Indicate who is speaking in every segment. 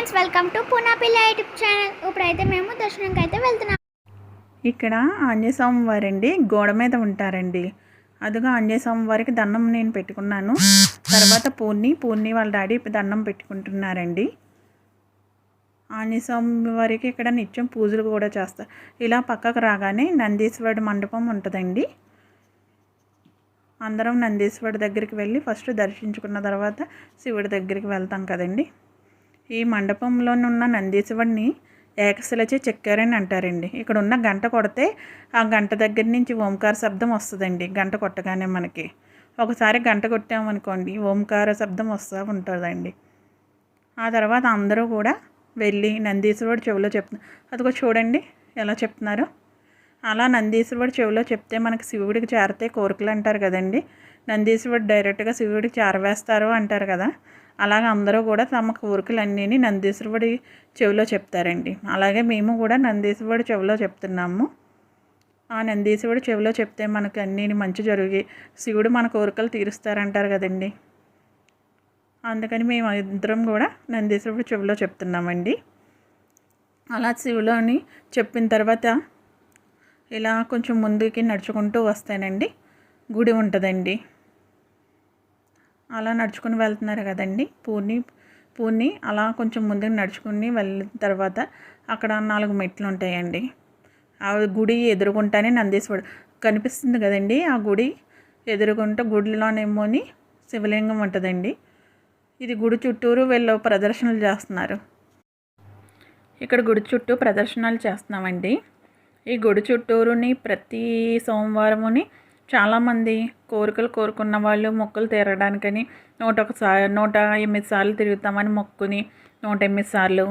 Speaker 1: Friends, welcome to Poonapilla YouTube channel. ఇప్పుడైతే మేము దర్శనంకి అయితే వెళ్తున్నాం.
Speaker 2: ఇక్కడ ఆంజనేయ స్వామి వారండి గోడ మీద ఉంటారండి. అదిగా ఆంజనేయ స్వామి వారికి దండం నేను పెట్టుకున్నాను. తర్వాత పూర్ణి వాళ్ళ డాడీ దండం పెట్టుకుంటున్నారండి. ఆంజనేయ స్వామి వారికి ఇక్కడ నిత్యం పూజలు కూడా చేస్తారు. ఇలా పక్కకు రాగానే నందీశ్వరుడు మండపం ఉంటుందండి. అందరం నందీశ్వరుడు దగ్గరికి వెళ్ళి ఫస్ట్ దర్శించుకున్న తర్వాత శివుడి దగ్గరికి వెళ్తాం కదండి. ఈ మండపంలోనున్న నందీశ్వరుడిని ఏకశిలచే చెక్కారని అంటారండి. ఇక్కడ ఉన్న గంట కొడితే ఆ గంట దగ్గర నుంచి ఓంకార శబ్దం వస్తుందండి. గంట కొట్టగానే మనకి ఒకసారి గంట కొట్టామనుకోండి ఓంకార శబ్దం వస్తూ ఉంటుందండి. ఆ తర్వాత అందరూ కూడా వెళ్ళి నందీశ్వరుడు చెవిలో చెప్తున్నారు. అదిగో చూడండి ఎలా చెప్తున్నారో. అలా నందీశ్వరుడు చెవిలో చెప్తే మనకి శివుడికి చేరితే కోరికలు అంటారు కదండి. నందీశ్వరుడు డైరెక్ట్గా శివుడికి చేరవేస్తారు అంటారు కదా. అలాగే అందరూ కూడా తమ కోరికలన్నీ నందీశ్వరుడి చెవిలో చెప్తారండి. అలాగే మేము కూడా నందీశ్వరుడి చెవిలో చెప్తున్నాము. ఆ నందీశ్వరుడు చెవిలో చెప్తే మనకు అన్నీ మంచి జరిగి శివుడు మన కోరికలు తీరుస్తారంటారు కదండి. అందుకని మేము ఇద్దరం కూడా నందీశ్వరుడు చెవిలో చెప్తున్నామండి. అలా శివులోని చెప్పిన తర్వాత ఇలా కొంచెం ముందుకి నడుచుకుంటూ వస్తేనండి గుడి ఉంటుందండి. అలా నడుచుకుని వెళ్తున్నారు కదండి. పూర్ణి అలా కొంచెం ముందుకు నడుచుకుని వెళ్ళిన తర్వాత అక్కడ 4 మెట్లు ఉంటాయండి. ఆ గుడి ఎదురుగుంటానే నందీశ్వరుడు కనిపిస్తుంది కదండి. ఆ గుడి ఎదురుగుంట గుడిలోనేమోని శివలింగం ఉంటుందండి. ఇది గుడి చుట్టూరు వీళ్ళు ప్రదర్శనలు చేస్తున్నారు. ఇక్కడ గుడి చుట్టూ ప్రదర్శనలు చేస్తున్నామండి. ఈ గుడి చుట్టూరుని ప్రతి సోమవారముని చాలామంది కోరికలు కోరుకున్న వాళ్ళు మొక్కులు తీరడానికని 108 సార్లు తిరుగుతామని మొక్కుని 108 సార్లు,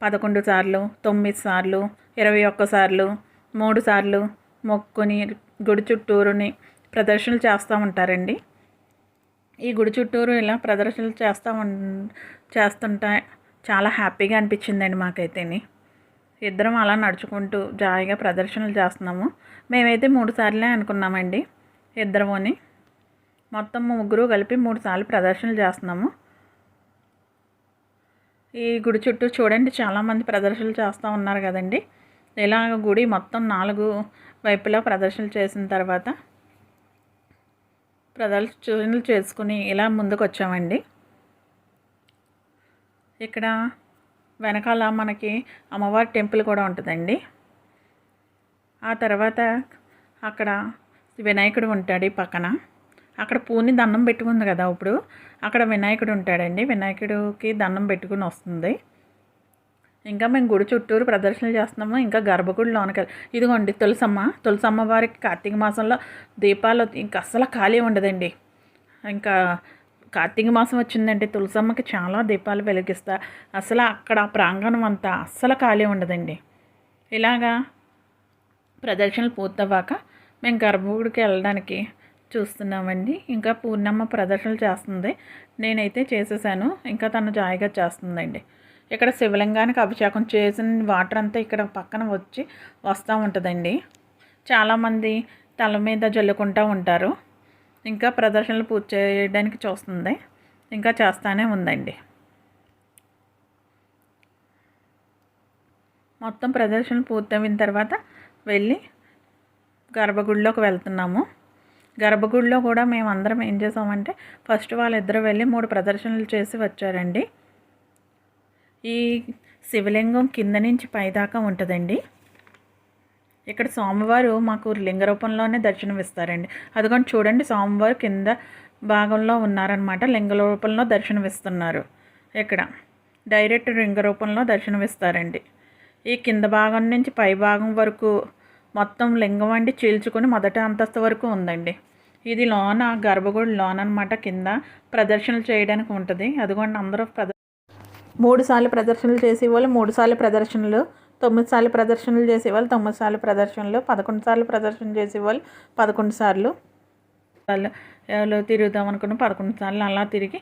Speaker 2: 11 సార్లు, 9 సార్లు, 21 సార్లు, 3 సార్లు మొక్కుని గుడి చుట్టూరుని ప్రదర్శనలు చేస్తూ ఉంటారండి. ఈ గుడి చుట్టూరు ఇలా ప్రదర్శనలు చేస్తుంటే చాలా హ్యాపీగా అనిపించిందండి మాకైతేని. ఇద్దరం అలా నడుచుకుంటూ జాయిగా ప్రదర్శనలు చేస్తున్నాము. మేమైతే 3 సార్లే అనుకున్నామండి ఇద్దరమని. మొత్తం ముగ్గురు కలిపి 3 సార్లు ప్రదర్శనలు చేస్తున్నాము. ఈ గుడి చుట్టూ చూడండి చాలామంది ప్రదర్శనలు చేస్తూ ఉన్నారు కదండి. ఇలాగ గుడి మొత్తం 4 వైపులా ప్రదర్శనలు చేసిన తర్వాత ప్రదర్శనలు చేసుకుని ఇలా ముందుకు వచ్చామండి. ఇక్కడ వెనకాల మనకి అమ్మవారి టెంపుల్ కూడా ఉంటుందండి. ఆ తర్వాత అక్కడ వినాయకుడు ఉంటాడు పక్కన. అక్కడ పూని దండం పెట్టుకుంది కదా. ఇప్పుడు అక్కడ వినాయకుడు ఉంటాడండి. వినాయకుడికి దండం పెట్టుకుని వస్తుంది. ఇంకా మేము గుడి చుట్టూరు ప్రదర్శనలు చేస్తున్నాము. ఇంకా గర్భగుడి లోనకి ఇదిగోండి తులసమ్మ వారికి కార్తీక మాసంలో దీపాలు ఇంకా అస్సలు ఖాళీ ఉండదండి. ఇంకా కార్తీక మాసం వచ్చిందంటే తులసమ్మకి చాలా దీపాలు వెలిగిస్తా. అసలు అక్కడ ప్రాంగణం అంతా అస్సలు ఖాళీ ఉండదండి. ఇలాగా ప్రదర్శనలు పూర్తవ్వాక మేము గర్భగుడికి వెళ్ళడానికి చూస్తున్నామండి. ఇంకా పూర్ణమ్మ ప్రదర్శనలు చేస్తుంది. నేనైతే చేసేసాను. ఇంకా తను జాయిగా చేస్తుందండి. ఇక్కడ శివలింగానికి అభిషేకం చేసిన వాటర్ అంతా ఇక్కడ పక్కన వస్తూ ఉంటుందండి. చాలామంది తల మీద జల్లుకుంటూ ఉంటారు. ఇంకా ప్రదర్శనలు పూర్తి చేయడానికి చూస్తుంది. ఇంకా చేస్తూనే ఉందండి. మొత్తం ప్రదర్శనలు పూర్తయిన తర్వాత వెళ్ళి గర్భగుడిలోకి వెళ్తున్నాము. గర్భగుడిలో కూడా మేము అందరం ఏం చేసామంటే ఫస్ట్ వాళ్ళిద్దరూ వెళ్ళి 3 ప్రదర్శనలు చేసి వచ్చారండి. ఈ శివలింగం కింద నుంచి పైదాకా ఉంటుందండి. ఇక్కడ స్వామివారు మాకు లింగ రూపంలోనే దర్శనమిస్తారండి. అదిగోండి చూడండి, స్వామివారు కింద భాగంలో ఉన్నారనమాట. లింగ రూపంలో దర్శనమిస్తున్నారు. ఇక్కడ డైరెక్ట్ లింగ రూపంలో దర్శనమిస్తారండి. ఈ కింద భాగం నుంచి పై భాగం వరకు మొత్తం లింగం అండి చీల్చుకొని మొదటి అంతస్తు వరకు ఉందండి. ఇది లోన గర్భగుడి లోన అనమాట. కింద ప్రదర్శనలు చేయడానికి ఉంటుంది. అదిగోండి అందరూ 3 సార్లు ప్రదర్శనలు చేసేవాళ్ళు 3 సార్లు ప్రదర్శనలు, 9 సార్లు ప్రదర్శనలు చేసేవాళ్ళు 9 సార్లు ప్రదర్శనలు, 11 సార్లు ప్రదర్శన చేసేవాళ్ళు 11 సార్లు తిరుగుదాం అనుకున్న 11 సార్లు అలా తిరిగి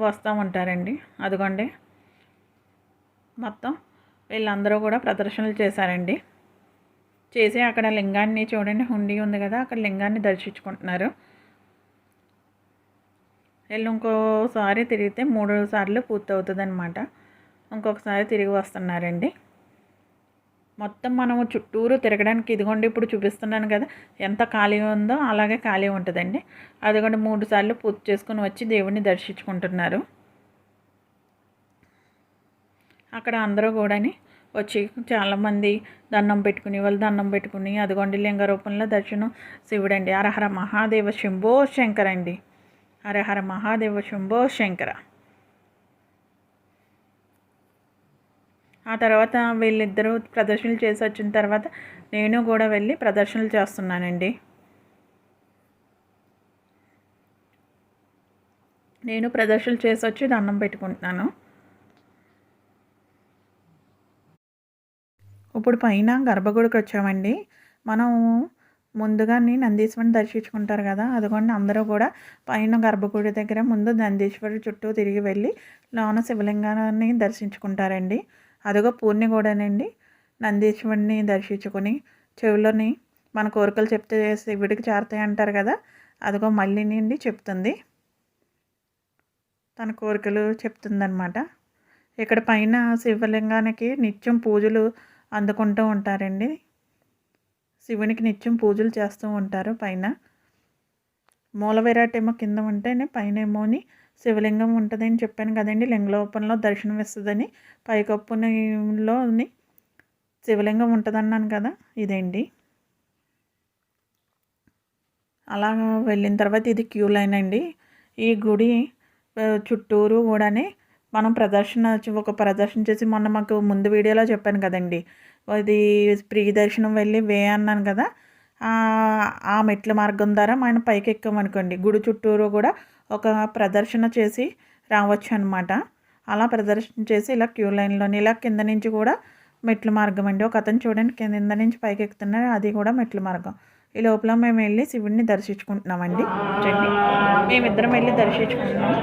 Speaker 2: వస్తూ ఉంటారండి. అదిగోండి మొత్తం వీళ్ళందరూ కూడా ప్రదర్శనలు చేశారండి. చేసి అక్కడ లింగాన్ని చూడండి, హుండీ ఉంది కదా, అక్కడ లింగాన్ని దర్శించుకుంటున్నారు. వీళ్ళు ఇంకోసారి తిరిగితే 3 సార్లు పూర్తవుతుంది అనమాట. ఇంకొకసారి తిరిగి వస్తున్నారండి. మొత్తం మనము చుట్టూరు తిరగడానికి ఇదిగోండి ఇప్పుడు చూపిస్తున్నాను కదా, ఎంత ఖాళీ ఉందో అలాగే ఖాళీ ఉంటుందండి. అదిగోండి 3 సార్లు పూజ చేసుకుని వచ్చి దేవుడిని దర్శించుకుంటున్నారు. అక్కడ అందరూ కూడాని వచ్చి చాలామంది దండం పెట్టుకుని అదిగోండి లింగ రూపంలో దర్శనం శివుడండి. హరహర మహాదేవ శంభో శంకర అండి. హరహర మహాదేవ శంభో శంకర. ఆ తర్వాత వీళ్ళిద్దరూ ప్రదర్శనలు చేసి వచ్చిన తర్వాత నేను కూడా వెళ్ళి ప్రదర్శనలు చేస్తున్నానండి. నేను ప్రదర్శనలు చేసి వచ్చి దండం పెట్టుకుంటున్నాను. ఇప్పుడు పైన గర్భగుడికి వచ్చామండి. మనం ముందుగానే నందీశ్వరుని దర్శించుకుంటారు కదా, అదిగోండి అందరూ కూడా పైన గర్భగుడి దగ్గర ముందు నందీశ్వరుడు చుట్టూ తిరిగి వెళ్ళి లోన శివలింగాన్ని దర్శించుకుంటారండి. అదిగో పూర్ణి కూడానండి నందీశ్వరుని దర్శించుకొని చెవులని మన కోరికలు చెప్తే శివుడికి చేరతాయి అంటారు కదా, అదిగో మళ్ళీ నుండి చెప్తుంది, తన కోరికలు చెప్తుందన్నమాట. ఇక్కడ పైన శివలింగానికి నిత్యం పూజలు అందుకుంటూ ఉంటారండి. శివునికి నిత్యం పూజలు చేస్తూ ఉంటారు. పైన మూల విరాట్ ఏమో కింద ఉంటేనే పైన ఏమోని శివలింగం ఉంటుందని చెప్పాను కదండి. లింగలోపంలో దర్శనం ఇస్తుందని, పైకప్పులోని శివలింగం ఉంటుందన్నాను కదా, ఇదేంటి. అలా వెళ్ళిన తర్వాత ఇది క్యూ లైన్ అండి. ఈ గుడి చుట్టూరు కూడానే మనం ఒక ప్రదర్శన చేసి మొన్న మాకు ముందు వీడియోలో చెప్పాను కదండి, అది ప్రీ దర్శనం వెళ్ళి అన్నాను కదా, ఆ మెట్ల మార్గం ద్వారా మనం పైకి ఎక్కామనుకోండి గుడి చుట్టూరు కూడా ఒక ప్రదర్శన చేసి రావచ్చు అనమాట. అలా ప్రదర్శన చేసి ఇలా క్యూ లైన్లోని ఇలా కింద నుంచి కూడా మెట్ల మార్గం అండి. ఒక అతను చూడండి కింద నుంచి పైకి ఎక్కుతున్నారు, అది కూడా మెట్ల మార్గం. ఈ లోపల మేము వెళ్ళి శివుడిని దర్శించుకుంటున్నామండి. చూడండి మేమిద్దరం వెళ్ళి దర్శించుకుంటున్నాం.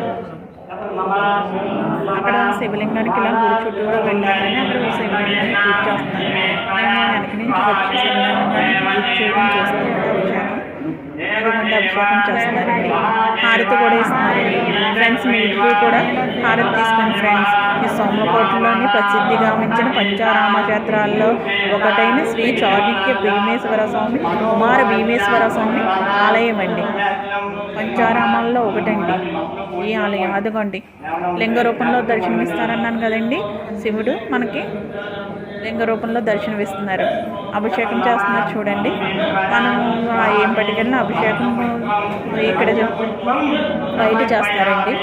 Speaker 2: అక్కడ శివలింగానికి ఇలా గుడి చుట్టూరు వెళ్ళాలని అక్కడ శివలింగాన్ని పూజ చేస్తున్నాను. మేము వెనక నుంచి వచ్చి శివలింగాన్ని పూజ చేయడం చేస్తున్నాము. అభిషేకం చేస్తున్నారండి. హారతి కూడా ఇస్తున్నారండి. ఫ్రెండ్స్ మీకు కూడా హారతి తీసుకోండి ఫ్రెండ్స్. ఈ సోమకోటలోని ప్రసిద్ధిగామించిన పంచారామ క్షేత్రాల్లో ఒకటైన శ్రీ చాళుక్య భీమేశ్వర స్వామి కుమార భీమేశ్వర స్వామి ఆలయం అండి. పంచారామాల్లో ఒకటండి ఈ ఆలయం. అదిగోండి లింగ రూపంలో దర్శనమిస్తారన్నాను కదండి, శివుడు మనకి లింగ రూపంలో దర్శనమిస్తున్నారు. అభిషేకం చేస్తున్నారు చూడండి. మనం ఏం పట్టుకెళ్ళినా అభిషేకం ఇక్కడ బయట చేస్తారండి.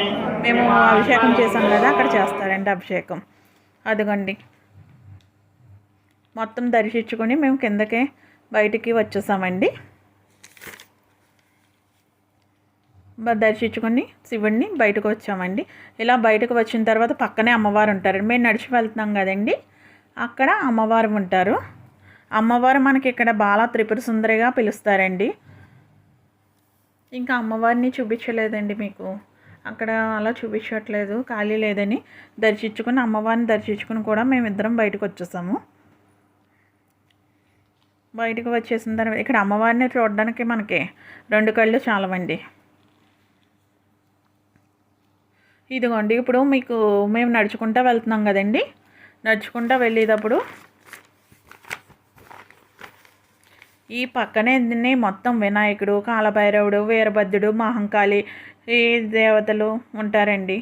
Speaker 2: మేము అభిషేకం చేసాం కదా, అక్కడ చేస్తారండి అభిషేకం. అదిగోండి మొత్తం దర్శించుకొని మేము కిందకే బయటికి వచ్చేసామండి. దర్శించుకొని శివుడిని బయటకు వచ్చామండి. ఇలా బయటకు వచ్చిన తర్వాత పక్కనే అమ్మవారు ఉంటారండి. మేము నడిచి వెళ్తున్నాం కదండి, అక్కడ అమ్మవారు ఉంటారు. అమ్మవారు మనకి ఇక్కడ బాల త్రిపుర సుందరిగా పిలుస్తారండి. ఇంకా అమ్మవారిని చూపించలేదండి మీకు, అక్కడ అలా చూపించట్లేదు, ఖాళీ లేదని. దర్శించుకుని అమ్మవారిని దర్శించుకుని కూడా మేమిద్దరం బయటకు వచ్చేసాము. బయటకు వచ్చేసిన తర్వాత ఇక్కడ అమ్మవారిని చూడడానికి మనకి 2 కళ్ళు చాలవండి. ఇదిగోండి ఇప్పుడు మీకు మేము నడుచుకుంటూ వెళ్తున్నాం కదండి, నడుచుకుంటూ వెళ్ళేటప్పుడు ఈ పక్కనే మొత్తం వినాయకుడు, కాలభైరవుడు, వీరభద్రుడు, మహంకాళి ఈ దేవతలు ఉంటారండి.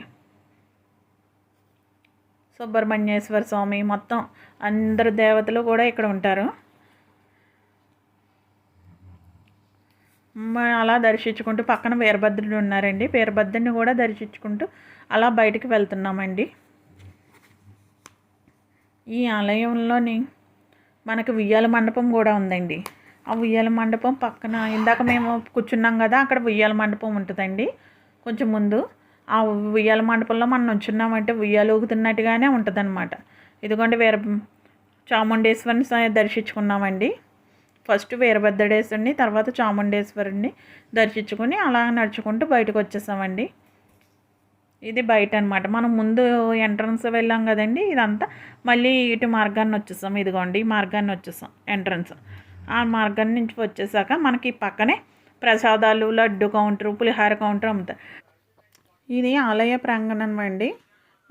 Speaker 2: సుబ్రహ్మణ్యేశ్వర స్వామి మొత్తం అందరు దేవతలు కూడా ఇక్కడ ఉంటారు. అలా దర్శించుకుంటూ పక్కన వీరభద్రుడు ఉన్నారండి. వీరభద్రుడిని కూడా దర్శించుకుంటూ అలా బయటికి వెళ్తున్నామండి. ఈ ఆలయంలోని మనకు ఉయ్యాల మండపం కూడా ఉందండి. ఆ ఉయ్యాల మండపం పక్కన ఇందాక మేము కూర్చున్నాం కదా, అక్కడ ఉయ్యాల మండపం ఉంటుందండి కొంచెం ముందు. ఆ ఉయ్యాల మండపంలో మనం నుంచున్నామంటే ఉయ్యాలు ఊగుతున్నట్టుగానే ఉంటుందన్నమాట. ఇదిగోండి చాముండేశ్వరిని దర్శించుకున్నామండి. ఫస్ట్ వీరభద్రుడేశ్వరిని, తర్వాత చాముండేశ్వరిని దర్శించుకొని అలా నడుచుకుంటూ బయటకు వచ్చేసామండి. ఇది బయట అనమాట. మనం ముందు ఎంట్రన్స్ వెళ్ళాం కదండి, ఇదంతా మళ్ళీ ఇటు మార్గాన్ని వచ్చేసాం. ఇదిగోండి ఈ మార్గాన్ని వచ్చేసాం ఎంట్రన్స్. ఆ మార్గాన్ని నుంచి వచ్చేసాక మనకి పక్కనే ప్రసాదాలు, లడ్డు కౌంటరు, పులిహార కౌంటర్ అమ్ముతారు. ఇది ఆలయ ప్రాంగణం అండి.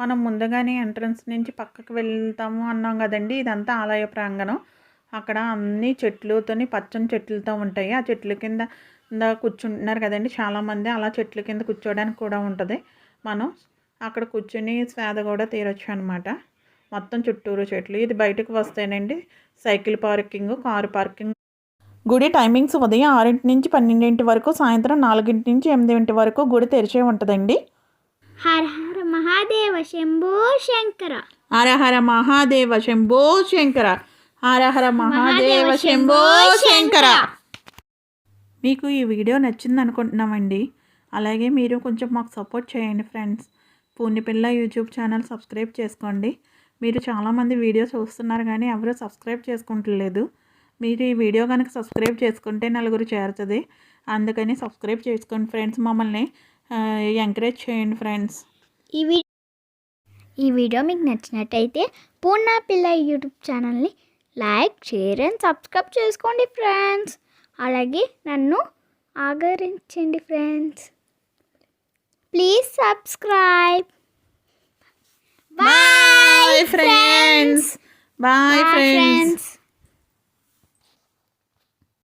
Speaker 2: మనం ముందుగానే ఎంట్రన్స్ నుంచి పక్కకు వెళ్తాము అన్నాం కదండి. ఇదంతా ఆలయ ప్రాంగణం. అక్కడ అన్ని చెట్లతోని పచ్చని చెట్లతో ఉంటాయి. ఆ చెట్ల కింద కూర్చుంటున్నారు కదండి చాలామంది. అలా చెట్ల కింద కూర్చోవడానికి కూడా ఉంటుంది. మనం అక్కడ కూర్చొని స్వేద కూడా తీరొచ్చు అనమాట. మొత్తం చుట్టూరు చెట్లు. ఇది బయటకు వస్తేనండి సైకిల్ పార్కింగ్, కారు పార్కింగ్. గుడి టైమింగ్స్ ఉదయం 6 నుంచి 12 వరకు, సాయంత్రం 4 నుంచి 8 వరకు గుడి తెరిచే ఉంటుందండి.
Speaker 1: హర హర మహాదేవ శంభో శంకర.
Speaker 2: హర హర మహాదేవ శంభో శంకర. హర హర మహాదేవ శంభో శంకర. మీకు ఈ వీడియో నచ్చింది అనుకుంటున్నామండి. అలాగే మీరు కొంచెం మాకు సపోర్ట్ చేయండి ఫ్రెండ్స్. పూర్ణిపిల్ల యూట్యూబ్ ఛానల్ సబ్స్క్రైబ్ చేసుకోండి. మీరు చాలామంది వీడియో చూస్తున్నారు కానీ ఎవరు సబ్స్క్రైబ్ చేసుకుంటలేదు. మీరు ఈ వీడియో కనుక సబ్స్క్రైబ్ చేసుకుంటే నలుగురు చేరుతుంది. అందుకని సబ్స్క్రైబ్ చేసుకోండి ఫ్రెండ్స్. మమ్మల్ని ఎంకరేజ్ చేయండి ఫ్రెండ్స్.
Speaker 1: ఈ వీడియో మీకు నచ్చినట్టయితే పూర్ణపిల్ల యూట్యూబ్ ఛానల్ని లైక్, షేర్ అండ్ సబ్స్క్రైబ్ చేసుకోండి ఫ్రెండ్స్. అలాగే నన్ను ఆదరించండి friends. Please subscribe.
Speaker 2: Bye friends. Bye friends.